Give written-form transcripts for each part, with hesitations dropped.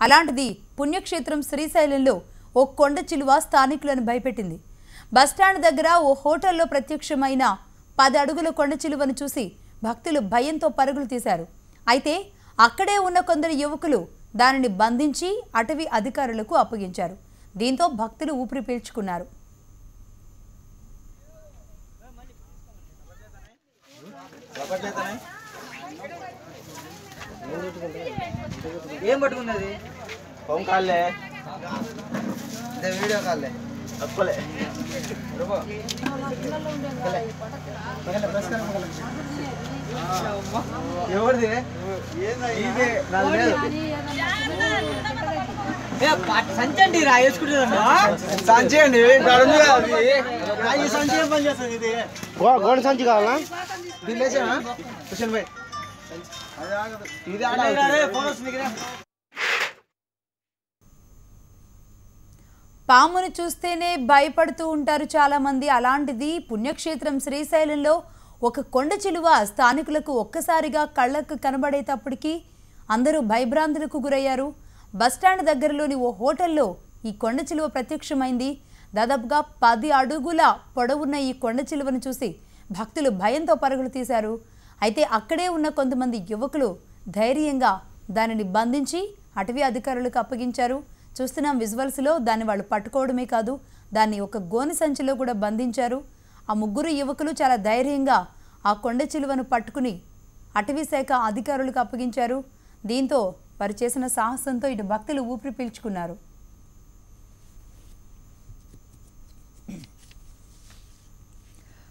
అలాంటిది పుణ్యక్షేత్రం శ్రీశైలంలో ఓ కొండ చిలువ స్థానికులను భయపెట్టింది. బస్టాండ్ దగ్గర ఓ హోటల్లో ప్రత్యక్షమైన 10 అడుగుల కొండ చిలువను చూసి భక్తులు భయంతో పరుగులు తీశారు. అయితే అక్కడే ఉన్న కొందరు యువకులు దానిని బంధించి అటవీ అధికారులకు అప్పగించారు. దీంతో భక్తులు ఊపిరి పీల్చుకున్నారు. ఏం పట్టుకున్నది? ఫోన్ కాల్లే వీడియో కాల్లే తప్పలే ఎవరిది? సంచండి రా వేసుకుంటుందా? సంచి అండి ఈ సంచి ఏం పని చేస్తుంది? ఇది గోడ సంచి కావాలా? దిలేసానా కిషన్ భాయ్ ఇది ఫోన్ వస్తుంది. పామును చూస్తేనే భయపడుతూ ఉంటారు చాలామంది. అలాంటిది పుణ్యక్షేత్రం శ్రీశైలంలో ఒక కొండ చిలువ స్థానికులకు ఒక్కసారిగా కళ్ళకు కనబడేటప్పటికీ అందరూ భయభ్రాంతులకు గురయ్యారు. బస్టాండ్ దగ్గరలోని ఓ హోటల్లో ఈ కొండ చిలువ ప్రత్యక్షమైంది. దాదాపుగా 10 అడుగుల పొడవున్న ఈ కొండ చిలువను చూసి భక్తులు భయంతో పరుగులు తీశారు. అయితే అక్కడే ఉన్న కొంతమంది యువకులు ధైర్యంగా దానిని బంధించి అటవీ అధికారులకు అప్పగించారు. చూస్తున్నాం విజువల్స్లో. దాన్ని వాళ్ళు పట్టుకోవడమే కాదు, దాన్ని ఒక గోనె సంచిలో కూడా బంధించారు. ఆ 3 యువకులు చాలా ధైర్యంగా ఆ కొండ చిలువను పట్టుకుని అటవీ శాఖ అధికారులకు అప్పగించారు. దీంతో వారు చేసిన సాహసంతో ఇటు భక్తులు ఊపిరి పీల్చుకున్నారు.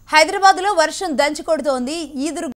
హైదరాబాద్లో వర్షం దంచి కొడుతోంది. ఈదురు